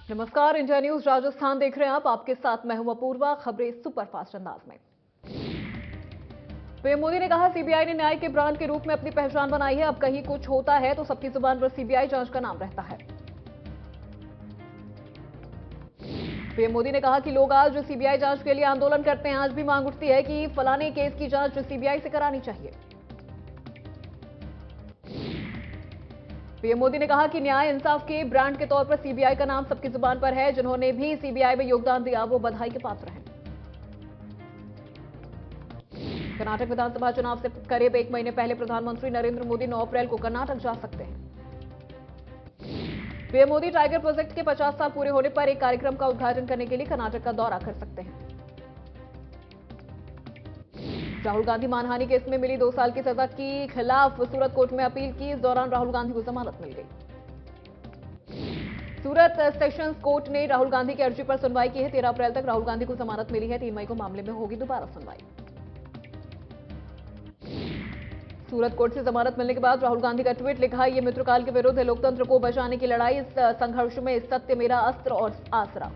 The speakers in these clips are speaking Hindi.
नमस्कार, इंडिया न्यूज राजस्थान देख रहे हैं आप। आपके साथ मैं हूं अपूर्वा। खबरें सुपरफास्ट अंदाज में। पीएम मोदी ने कहा, सीबीआई ने न्याय के ब्रांड के रूप में अपनी पहचान बनाई है। अब कहीं कुछ होता है तो सबकी जुबान पर सीबीआई जांच का नाम रहता है। पीएम मोदी ने कहा कि लोग आज जो सीबीआई जांच के लिए आंदोलन करते हैं, आज भी मांग उठती है कि फलाने केस की जांच सीबीआई से करानी चाहिए। पीएम मोदी ने कहा कि न्याय इंसाफ के ब्रांड के तौर पर सीबीआई का नाम सबकी जुबान पर है। जिन्होंने भी सीबीआई में योगदान दिया वो बधाई के पात्र हैं। कर्नाटक विधानसभा चुनाव से करीब एक महीने पहले प्रधानमंत्री नरेंद्र मोदी 9 अप्रैल को कर्नाटक जा सकते हैं। पीएम मोदी टाइगर प्रोजेक्ट के 50 साल पूरे होने पर एक कार्यक्रम का उद्घाटन करने के लिए कर्नाटक का दौरा कर सकते हैं। राहुल गांधी मानहानि केस में मिली 2 साल की सजा के खिलाफ सूरत कोर्ट में अपील की। इस दौरान राहुल गांधी को जमानत मिल गई। सूरत सेशंस कोर्ट ने राहुल गांधी की अर्जी पर सुनवाई की है। 13 अप्रैल तक राहुल गांधी को जमानत मिली है। 3 मई को मामले में होगी दोबारा सुनवाई। सूरत कोर्ट से जमानत मिलने के बाद राहुल गांधी का ट्वीट लिखा, ये मित्रकाल के विरुद्ध है, लोकतंत्र को बचाने की लड़ाई, इस संघर्ष में सत्य मेरा अस्त्र और आसरा।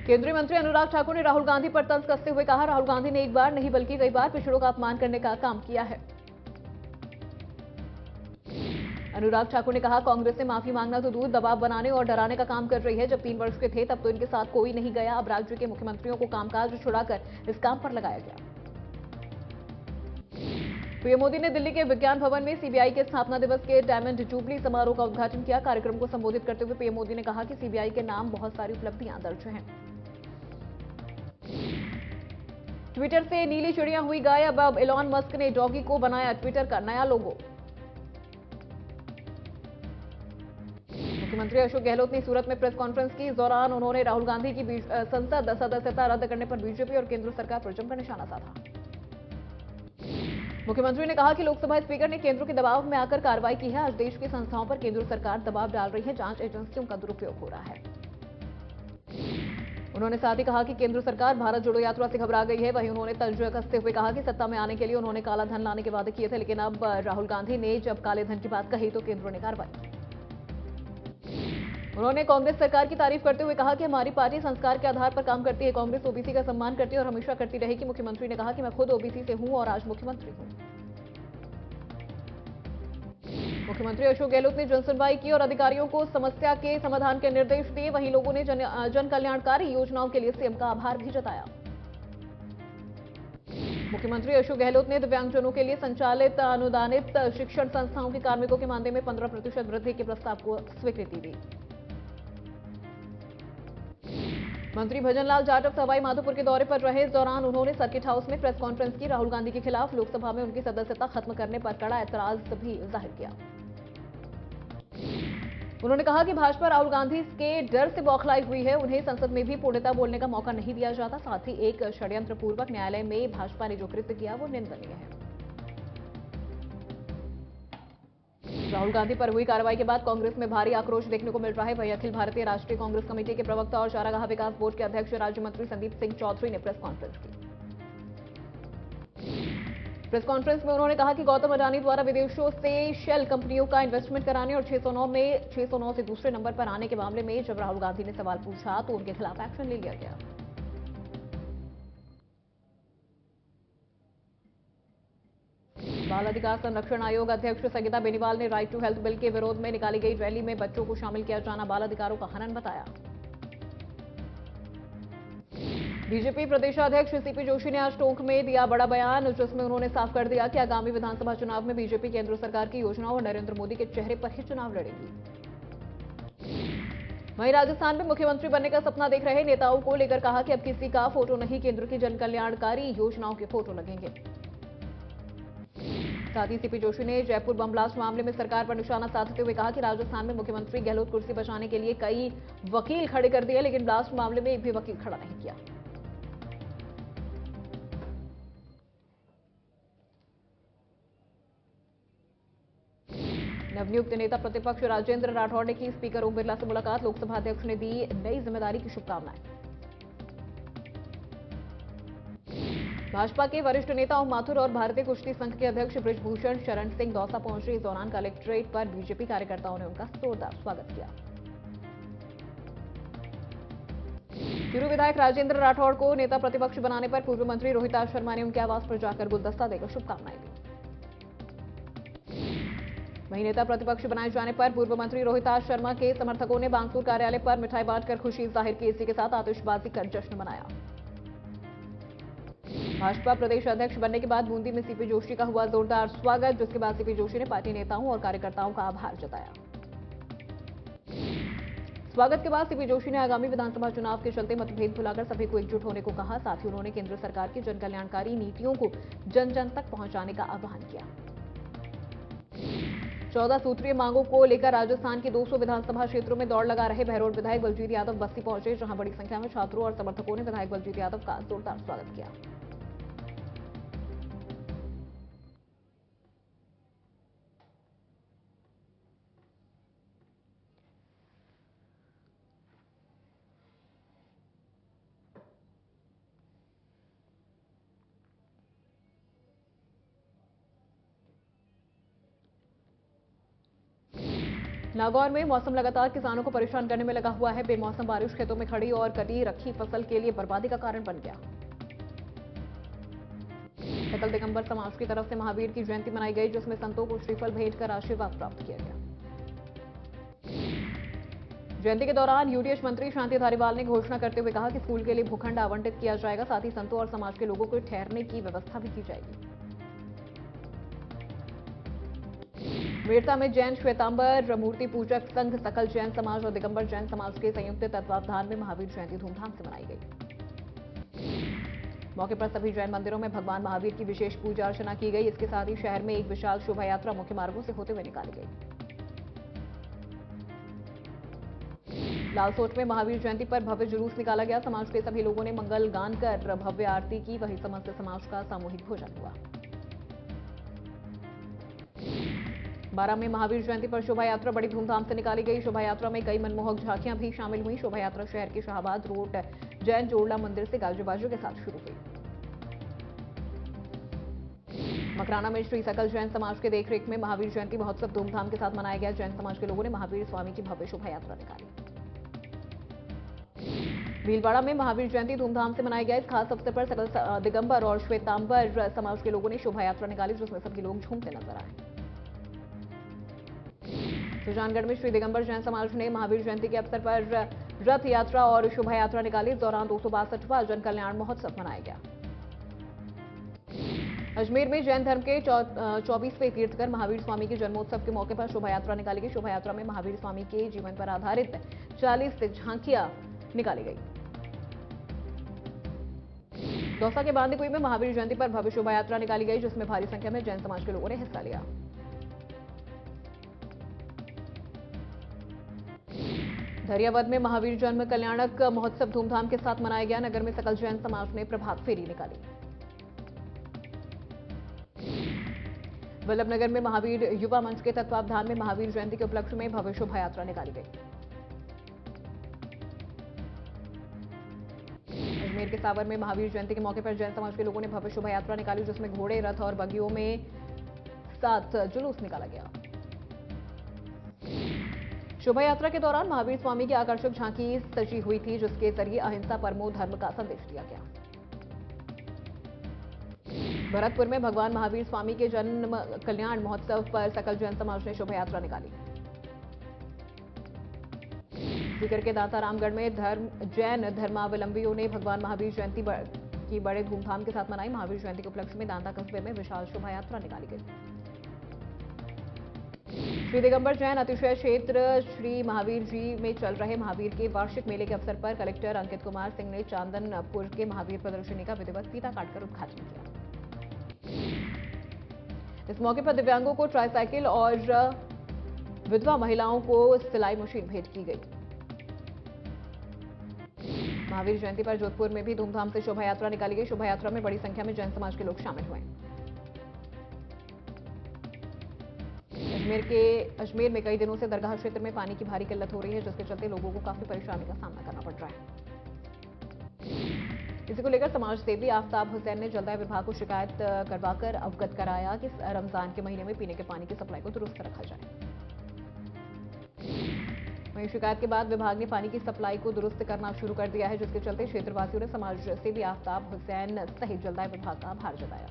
केंद्रीय मंत्री अनुराग ठाकुर ने राहुल गांधी पर तंज कसते हुए कहा, राहुल गांधी ने एक बार नहीं बल्कि कई बार पिछड़ों का अपमान करने का काम किया है। अनुराग ठाकुर ने कहा, कांग्रेस से माफी मांगना तो दूर, दबाव बनाने और डराने का काम कर रही है। जब 3 वर्ष के थे तब तो इनके साथ कोई नहीं गया। अब राज्य के मुख्यमंत्रियों को कामकाज छुड़ाकर इस काम पर लगाया गया। पीएम मोदी ने दिल्ली के विज्ञान भवन में सीबीआई के स्थापना दिवस के डायमंड जुबली समारोह का उद्घाटन किया। कार्यक्रम को संबोधित करते हुए पीएम मोदी ने कहा कि सीबीआई के नाम बहुत सारी उपलब्धियां दर्ज हैं। ट्विटर से नीली चिड़िया हुई गायब। अब इलॉन मस्क ने डॉगी को बनाया ट्विटर का नया लोगो। मुख्यमंत्री अशोक गहलोत ने सूरत में प्रेस कॉन्फ्रेंस की। इस दौरान उन्होंने राहुल गांधी की संसद सदस्यता रद्द करने पर बीजेपी और केंद्र सरकार पर जमकर निशाना साधा। मुख्यमंत्री ने कहा कि लोकसभा स्पीकर ने केंद्र के दबाव में आकर कार्रवाई की है। आज देश की संस्थाओं पर केंद्र सरकार दबाव डाल रही है, जांच एजेंसियों का दुरुपयोग हो रहा है। उन्होंने साथ ही कहा कि केंद्र सरकार भारत जोड़ो यात्रा से घबरा गई है। वहीं उन्होंने तंज कसते हुए कहा कि सत्ता में आने के लिए उन्होंने काला धन लाने के वादे किए थे, लेकिन अब राहुल गांधी ने जब काले धन की बात कही तो केंद्र ने कार्रवाई की। उन्होंने कांग्रेस सरकार की तारीफ करते हुए कहा कि हमारी पार्टी संस्कार के आधार पर काम करती है। कांग्रेस ओबीसी का सम्मान करती है और हमेशा करती रहेगी। मुख्यमंत्री ने कहा कि मैं खुद ओबीसी से हूं और आज मुख्यमंत्री हूं। मुख्यमंत्री अशोक गहलोत ने जनसुनवाई की और अधिकारियों को समस्या के समाधान के निर्देश दिए। वहीं लोगों ने जन कल्याणकारी योजनाओं के लिए सीएम का आभार भी जताया। मुख्यमंत्री अशोक गहलोत ने दिव्यांगजनों के लिए संचालित अनुदानित शिक्षण संस्थाओं के कार्मिकों के मानदेय में 15% वृद्धि के प्रस्ताव को स्वीकृति दी। मंत्री भजनलाल जाटव सवाई माधोपुर के दौरे पर रहे। इस दौरान उन्होंने सर्किट हाउस में प्रेस कॉन्फ्रेंस की। राहुल गांधी के खिलाफ लोकसभा में उनकी सदस्यता खत्म करने पर कड़ा एतराज भी जाहिर किया। उन्होंने कहा कि भाजपा राहुल गांधी के डर से बौखलाई हुई है। उन्हें संसद में भी पूर्णतः बोलने का मौका नहीं दिया जाता। साथ ही एक षड्यंत्र पूर्वक न्यायालय में भाजपा ने जो कृत्य किया वो निंदनीय है। राहुल गांधी पर हुई कार्रवाई के बाद कांग्रेस में भारी आक्रोश देखने को मिल रहा है। वहीं अखिल भारतीय राष्ट्रीय कांग्रेस कमेटी के प्रवक्ता और चारागाह विकास बोर्ड के अध्यक्ष राज्य मंत्री संदीप सिंह चौधरी ने प्रेस कॉन्फ्रेंस की। प्रेस कॉन्फ्रेंस में उन्होंने कहा कि गौतम अडानी द्वारा विदेशों से शेल कंपनियों का इन्वेस्टमेंट कराने और 609 से दूसरे नंबर पर आने के मामले में जब राहुल गांधी ने सवाल पूछा तो उनके खिलाफ एक्शन ले लिया गया। बाल अधिकार संरक्षण आयोग अध्यक्ष संगीता बेनीवाल ने राइट टू हेल्थ बिल के विरोध में निकाली गई रैली में बच्चों को शामिल किया जाना बाल अधिकारों का हनन बताया। बीजेपी प्रदेशाध्यक्ष सीपी जोशी ने आज टोंक में दिया बड़ा बयान, जिसमें उन्होंने साफ कर दिया कि आगामी विधानसभा चुनाव में बीजेपी केंद्र सरकार की योजनाओं और नरेंद्र मोदी के चेहरे पर ही चुनाव लड़ेगी। वहीं राजस्थान में मुख्यमंत्री बनने का सपना देख रहे नेताओं को लेकर कहा कि अब किसी का फोटो नहीं, केंद्र की जन कल्याणकारी योजनाओं के फोटो लगेंगे। साथ ही सीपी जोशी ने जयपुर बम ब्लास्ट मामले में सरकार पर निशाना साधते हुए कहा कि राजस्थान में मुख्यमंत्री गहलोत कुर्सी बचाने के लिए कई वकील खड़े कर दिए, लेकिन ब्लास्ट मामले में एक भी वकील खड़ा नहीं किया। नवनियुक्त नेता प्रतिपक्ष राजेंद्र राठौड़ ने की स्पीकर ओम बिरला से मुलाकात। लोकसभा अध्यक्ष ने दी नई जिम्मेदारी की शुभकामनाएं। भाजपा के वरिष्ठ नेता ओम माथुर और भारतीय कुश्ती संघ के अध्यक्ष बृजभूषण शरण सिंह दौसा पहुंचे। इस दौरान कलेक्ट्रेट पर बीजेपी कार्यकर्ताओं ने उनका जोरदार स्वागत किया। चूरू विधायक राजेंद्र राठौड़ को नेता प्रतिपक्ष बनाने पर पूर्व मंत्री रोहिताश शर्मा ने उनके आवास पर जाकर गुलदस्ता देकर शुभकामनाएं दी। वहीं नेता प्रतिपक्ष बनाए जाने पर पूर्व मंत्री रोहिताश शर्मा के समर्थकों ने बांसुर कार्यालय पर मिठाई बांटकर खुशी जाहिर की। इसी के साथ आतिशबाजी कर जश्न मनाया। भाजपा प्रदेश अध्यक्ष बनने के बाद बूंदी में सीपी जोशी का हुआ जोरदार स्वागत, जिसके बाद सीपी जोशी ने पार्टी नेताओं और कार्यकर्ताओं का आभार जताया। स्वागत के बाद सीपी जोशी ने आगामी विधानसभा चुनाव के चलते मतभेद भुलाकर सभी को एकजुट होने को कहा। साथ ही उन्होंने केंद्र सरकार की जन कल्याणकारी नीतियों को जन जन तक पहुंचाने का आह्वान किया। 14 सूत्रीय मांगों को लेकर राजस्थान के 200 विधानसभा क्षेत्रों में दौड़ लगा रहे बहरोड विधायक बलजीत यादव बस्ती पहुंचे, जहां बड़ी संख्या में छात्रों और समर्थकों ने विधायक बलजीत यादव का जोरदार स्वागत किया। नागौर में मौसम लगातार किसानों को परेशान करने में लगा हुआ है। बेमौसम बारिश खेतों में खड़ी और कटी रखी फसल के लिए बर्बादी का कारण बन गया। सकल दिगंबर समाज की तरफ से महावीर की जयंती मनाई गई, जिसमें संतों को श्रीफल भेंट कर आशीर्वाद प्राप्त किया गया। जयंती के दौरान यूडीएच मंत्री शांति धारीवाल ने घोषणा करते हुए कहा कि स्कूल के लिए भूखंड आवंटित किया जाएगा। साथ ही संतों और समाज के लोगों को ठहरने की व्यवस्था भी की जाएगी। मेड़ता में जैन श्वेतांबर मूर्ति पूजक संघ, सकल जैन समाज और दिगंबर जैन समाज के संयुक्त तत्वावधान में महावीर जयंती धूमधाम से मनाई गई। मौके पर सभी जैन मंदिरों में भगवान महावीर की विशेष पूजा अर्चना की गई। इसके साथ ही शहर में एक विशाल शोभा यात्रा मुख्य मार्गों से होते हुए निकाली गई। लालसोट में महावीर जयंती पर भव्य जुलूस निकाला गया। समाज के सभी लोगों ने मंगल गान कर भव्य आरती की। वहीं समस्त समाज का सामूहिक भोजन हुआ। बारां में महावीर जयंती पर शोभा यात्रा बड़ी धूमधाम से निकाली गई। शोभा यात्रा में कई मनमोहक झांकियां भी शामिल हुई। शोभा यात्रा शहर के शाहबाद रोड जैन जोड़ला मंदिर से गाजे बाजों के साथ शुरू हुई। मकराना में श्री सकल जैन समाज के देखरेख में महावीर जयंती महोत्सव धूमधाम के साथ मनाया गया। जैन समाज के लोगों ने महावीर स्वामी की भव्य शोभा यात्रा निकाली। भीलवाड़ा में महावीर जयंती धूमधाम से मनाया गया। इस खास अवसर पर सकल दिगंबर और श्वेतांबर समाज के लोगों ने शोभा यात्रा निकाली, जिसमें सभी लोग झूमते नजर आए। सुजानगढ़ में श्री दिगंबर जैन समाज ने महावीर जयंती के अवसर पर रथ यात्रा और शोभा यात्रा निकाली। इस दौरान 262वां जन कल्याण महोत्सव मनाया गया। अजमेर में जैन धर्म के 24वें तीर्थकर महावीर स्वामी के जन्मोत्सव के मौके पर शोभा यात्रा निकाली गई। शोभा यात्रा में महावीर स्वामी के जीवन पर आधारित 40 झांकियां निकाली गई। दौसा के बांदीकुई में महावीर जयंती पर भव्य शोभा यात्रा निकाली गई, जिसमें भारी संख्या में जैन समाज के लोगों ने हिस्सा लिया। धरियावद में महावीर जन्म कल्याणक महोत्सव धूमधाम के साथ मनाया गया। नगर में सकल जैन समाज ने प्रभात फेरी निकाली। वल्लभनगर में महावीर युवा मंच के तत्वावधान में महावीर जयंती के उपलक्ष्य में भव्य शोभा यात्रा निकाली गई। अजमेर के सावर में महावीर जयंती के मौके पर जैन समाज के लोगों ने भव्य शोभा यात्रा निकाली, जिसमें घोड़े, रथ और बगियों में साथ जुलूस निकाला गया। शोभा यात्रा के दौरान महावीर स्वामी की आकर्षक झांकी सजी हुई थी, जिसके जरिए अहिंसा परमो धर्म का संदेश दिया गया। भरतपुर में भगवान महावीर स्वामी के जन्म कल्याण महोत्सव पर सकल जैन समाज ने शोभा यात्रा निकाली। सीकर के दातारामगढ़ में जैन धर्मावलंबियों ने भगवान महावीर जयंती की बड़े धूमधाम के साथ मनाई। महावीर जयंती के उपलक्ष्य में दांता कस्बे में विशाल शोभा यात्रा निकाली गई। श्री दिगंबर जैन अतिशय क्षेत्र श्री महावीर जी में चल रहे महावीर के वार्षिक मेले के अवसर पर कलेक्टर अंकित कुमार सिंह ने चांदनपुर के महावीर प्रदर्शनी का विधिवत फीता काटकर उद्घाटन किया। इस मौके पर दिव्यांगों को ट्राईसाइकिल और विधवा महिलाओं को सिलाई मशीन भेंट की गई। महावीर जयंती पर जोधपुर में भी धूमधाम से शोभा यात्रा निकाली गई। शोभा यात्रा में बड़ी संख्या में जैन समाज के लोग शामिल हुए। अजमेर में कई दिनों से दरगाह क्षेत्र में पानी की भारी किल्लत हो रही है, जिसके चलते लोगों को काफी परेशानी का सामना करना पड़ रहा है। इसी को लेकर समाज सेवी आफ्ताब हुसैन ने जलदाय विभाग को शिकायत करवाकर अवगत कराया कि रमजान के महीने में पीने के पानी की सप्लाई को दुरुस्त रखा जाए। वहीं शिकायत के बाद विभाग ने पानी की सप्लाई को दुरुस्त करना शुरू कर दिया है, जिसके चलते क्षेत्रवासियों ने समाज सेवी आफ्ताब हुसैन सहित जलदाय विभाग का आभार जताया।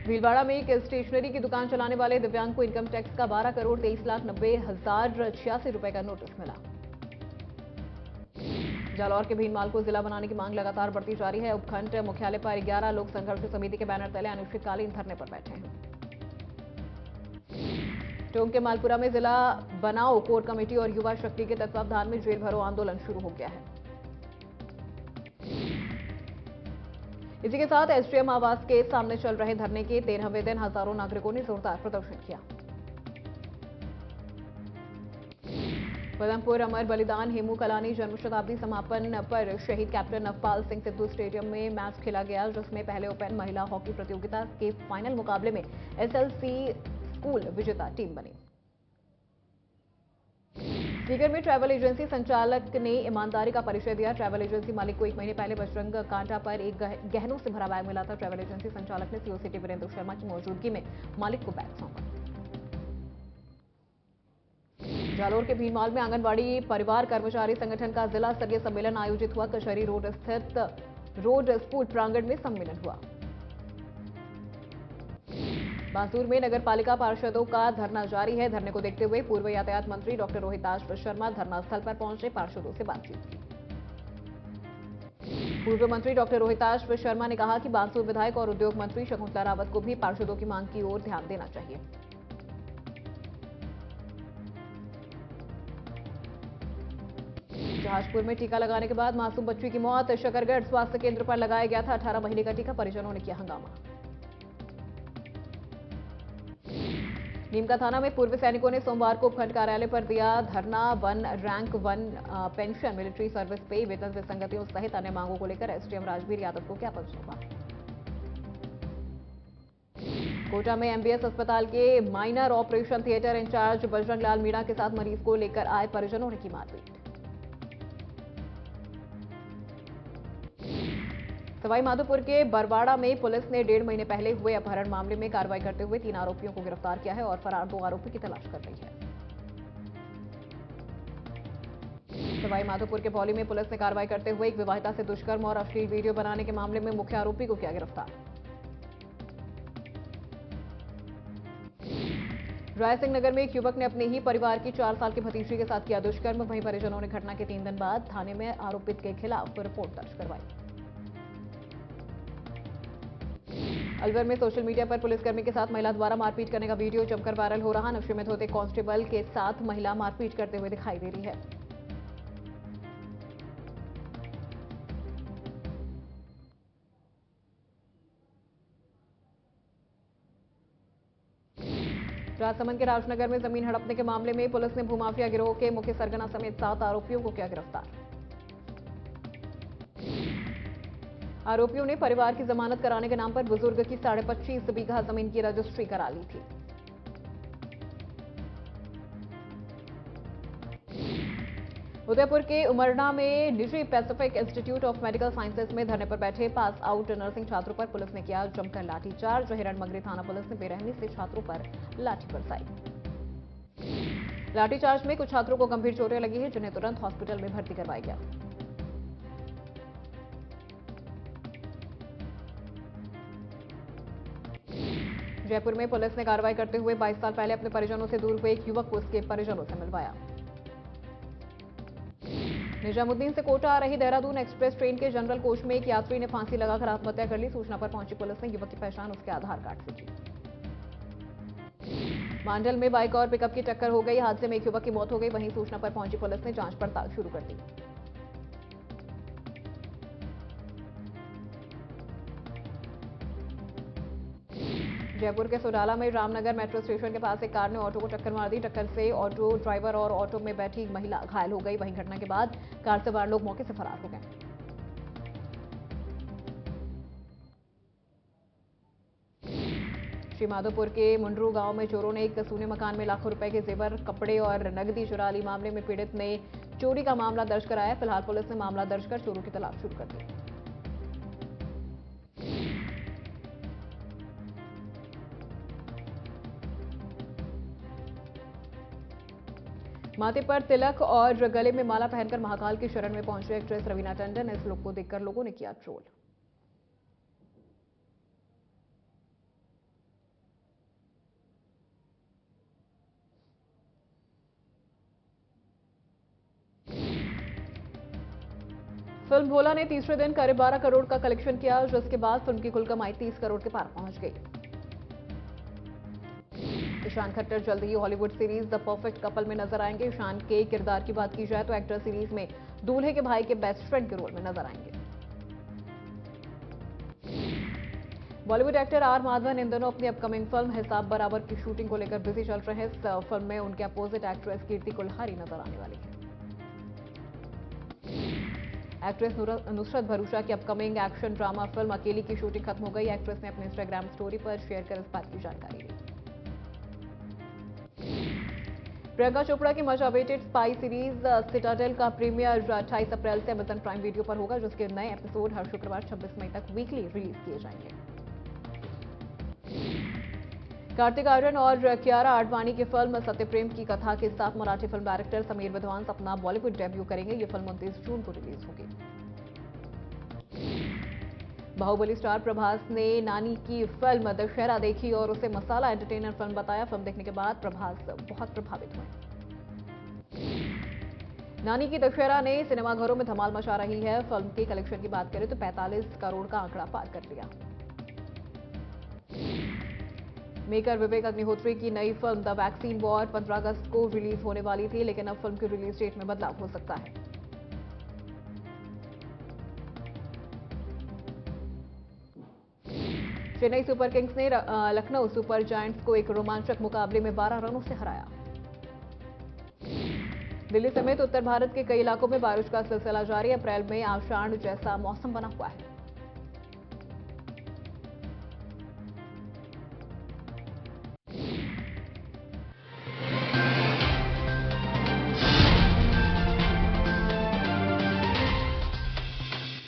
भीलवाड़ा में एक स्टेशनरी की दुकान चलाने वाले दिव्यांग को इनकम टैक्स का 12,23,90,086 रुपए का नोटिस मिला। जालौर के भीनमाल को जिला बनाने की मांग लगातार बढ़ती जा रही है। उपखंड मुख्यालय पर 11 लोक संघर्ष समिति के बैनर तले अनिश्चितकालीन धरने पर बैठे हैं। टोंक के मालपुरा में जिला बनाओ कोर कमेटी और युवा शक्ति के तत्वावधान में जेल भरो आंदोलन शुरू हो गया है। इसी के साथ एसडीएम आवास के सामने चल रहे धरने के 13वें दिन हजारों नागरिकों ने जोरदार प्रदर्शन किया। पदमपुर अमर बलिदान हेमू कलानी जन्म शताब्दी समापन पर शहीद कैप्टन नवपाल सिंह सिद्धू स्टेडियम में मैच खेला गया, जिसमें पहले ओपन महिला हॉकी प्रतियोगिता के फाइनल मुकाबले में एसएलसी स्कूल विजेता टीम बनी। सीकर में ट्रैवल एजेंसी संचालक ने ईमानदारी का परिचय दिया। ट्रैवल एजेंसी मालिक को 1 महीने पहले बजरंग कांटा पर एक गहनों से भरा बैग मिला था। ट्रैवल एजेंसी संचालक ने सीओ सिटी वीरेंद्र शर्मा की मौजूदगी में मालिक को बैग सौंपा। जालोर के भीनमाल में आंगनबाड़ी परिवार कर्मचारी संगठन का जिला स्तरीय सम्मेलन आयोजित हुआ। कचहरी रोड स्थित रोड स्कूल प्रांगण में सम्मेलन हुआ। बांसूर में नगर पालिका पार्षदों का धरना जारी है। धरने को देखते हुए पूर्व यातायात मंत्री डॉक्टर रोहिताश शर्मा धरना स्थल पर पहुंचे पार्षदों से बातचीत की। पूर्व मंत्री डॉक्टर रोहिताश शर्मा ने कहा कि बांसूर विधायक और उद्योग मंत्री शकुंतला रावत को भी पार्षदों की मांग की ओर ध्यान देना चाहिए। जहाजपुर में टीका लगाने के बाद मासूम बच्ची की मौत। शकरगढ़ स्वास्थ्य केंद्र पर लगाया गया था 18 महीने का टीका। परिजनों ने किया हंगामा। नीमका थाना में पूर्व सैनिकों ने सोमवार को उपखंड कार्यालय पर दिया धरना। 1 रैंक 1 पेंशन, मिलिट्री सर्विस पे, वेतन विसंगतियों सहित अन्य मांगों को लेकर एसडीएम राजवीर यादव को ज्ञापन सौंपा। कोटा में एमबीएस अस्पताल के minor operation theatre incharge Bajrang Lal Meena के साथ मरीज को लेकर आए परिजनों ने की मारपीट। सवाई माधोपुर के बरवाड़ा में पुलिस ने 1.5 महीने पहले हुए अपहरण मामले में कार्रवाई करते हुए 3 आरोपियों को गिरफ्तार किया है और फरार 2 आरोपी की तलाश कर रही है। सवाई माधोपुर के पौली में पुलिस ने कार्रवाई करते हुए एक विवाहिता से दुष्कर्म और अश्लील वीडियो बनाने के मामले में मुख्य आरोपी को किया गिरफ्तार। रायसिंह नगर में एक युवक ने अपने ही परिवार की 4 साल की भतीजी के साथ किया दुष्कर्म। वहीं परिजनों ने घटना के 3 दिन बाद थाने में आरोपित के खिलाफ रिपोर्ट दर्ज करवाई। अलवर में सोशल मीडिया पर पुलिसकर्मी के साथ महिला द्वारा मारपीट करने का वीडियो जमकर वायरल हो रहा। नशे में धोते कांस्टेबल के साथ महिला मारपीट करते हुए दिखाई दे रही है। राजसमंद के राजनगर में जमीन हड़पने के मामले में पुलिस ने भूमाफिया गिरोह के मुख्य सरगना समेत 7 आरोपियों को किया गिरफ्तार। आरोपियों ने परिवार की जमानत कराने के नाम पर बुजुर्ग की 25.5 बीघा जमीन की रजिस्ट्री करा ली थी। उदयपुर के उमरना में निजी Pacific institute of medical sciences में धरने पर बैठे पास आउट नर्सिंग छात्रों पर पुलिस ने किया जमकर लाठीचार्ज। हिरणमंगरी थाना पुलिस ने बेरहमी से छात्रों पर लाठी बरसाई। लाठीचार्ज में कुछ छात्रों को गंभीर चोटें लगी हैं, जिन्हें तुरंत हॉस्पिटल में भर्ती करवाया गया। जयपुर में पुलिस ने कार्रवाई करते हुए 22 साल पहले अपने परिजनों से दूर हुए एक युवक को उसके परिजनों से मिलवाया। निजामुद्दीन से कोटा आ रही देहरादून एक्सप्रेस ट्रेन के जनरल कोच में एक यात्री ने फांसी लगाकर आत्महत्या कर ली। सूचना पर पहुंची पुलिस ने युवक की पहचान उसके आधार कार्ड से की। मांडल में बाइक और पिकअप की टक्कर हो गई। हादसे में एक युवक की मौत हो गई। वहीं सूचना पर पहुंची पुलिस ने जांच पड़ताल शुरू कर दी। जयपुर के सोडाला में रामनगर मेट्रो स्टेशन के पास एक कार ने ऑटो को टक्कर मार दी। टक्कर से ऑटो ड्राइवर और ऑटो में बैठी महिला घायल हो गई। वहीं घटना के बाद कार सवार लोग मौके से फरार हो गए। श्रीमाधोपुर के मुंडरू गांव में चोरों ने एक सूने मकान में लाखों रुपए के जेवर, कपड़े और नकदी चुरा ली। मामले में पीड़ित ने चोरी का मामला दर्ज कराया। फिलहाल पुलिस ने मामला दर्ज कर चोरों की तलाश शुरू कर दी। माथे पर तिलक और गले में माला पहनकर महाकाल की शरण में पहुंची एक्ट्रेस रवीना टंडन। इस लुक को देखकर लोगों ने किया ट्रोल। फिल्म भोला ने तीसरे दिन करीब 12 करोड़ का कलेक्शन किया, जिसके बाद फिल्म की कुल कमाई 30 करोड़ के पार पहुंच गई। ईशान खट्टर जल्द ही Hollywood series the perfect couple में नजर आएंगे। ईशान के किरदार की बात की जाए तो एक्टर सीरीज में दूल्हे के भाई के बेस्ट फ्रेंड के रोल में नजर आएंगे। बॉलीवुड एक्टर आर माधवन इन दिनों अपनी अपकमिंग फिल्म हिसाब बराबर की शूटिंग को लेकर बिजी चल रहे हैं। इस फिल्म में उनके अपोजिट एक्ट्रेस कीर्ति कुल्हारी नजर आने वाली है। एक्ट्रेस नुसरत भरूचा की अपकमिंग एक्शन ड्रामा फिल्म अकेली की शूटिंग खत्म हो गई। एक्ट्रेस ने अपने इंस्टाग्राम स्टोरी पर शेयर कर इस बात की जानकारी दी। प्रियंका चोपड़ा की much awaited spy series Citadel का प्रीमियर 28 अप्रैल से अमेजन प्राइम वीडियो पर होगा, जिसके नए एपिसोड हर शुक्रवार 26 मई तक वीकली रिलीज किए जाएंगे। कार्तिक आर्यन और कियारा आडवाणी की फिल्म सत्यप्रेम की कथा के साथ मराठी फिल्म डायरेक्टर समीर विद्वांस अपना बॉलीवुड डेब्यू करेंगे। ये फिल्म 29 जून को रिलीज होगी। बाहुबली स्टार प्रभास ने नानी की फिल्म दशहरा देखी और उसे मसाला एंटरटेनर फिल्म बताया। फिल्म देखने के बाद प्रभास बहुत प्रभावित हुए। नानी की दशहरा ने सिनेमाघरों में धमाल मचा रही है। फिल्म के कलेक्शन की बात करें तो 45 करोड़ का आंकड़ा पार कर लिया। मेकर विवेक अग्निहोत्री की नई फिल्म द वैक्सीन वॉर 15 अगस्त को रिलीज होने वाली थी, लेकिन अब फिल्म की रिलीज डेट में बदलाव हो सकता है। चेन्नई सुपर किंग्स ने लखनऊ सुपर जायंट्स को एक रोमांचक मुकाबले में 12 रनों से हराया। दिल्ली समेत उत्तर भारत के कई इलाकों में बारिश का सिलसिला जारी। अप्रैल में आषाढ़ जैसा मौसम बना हुआ है।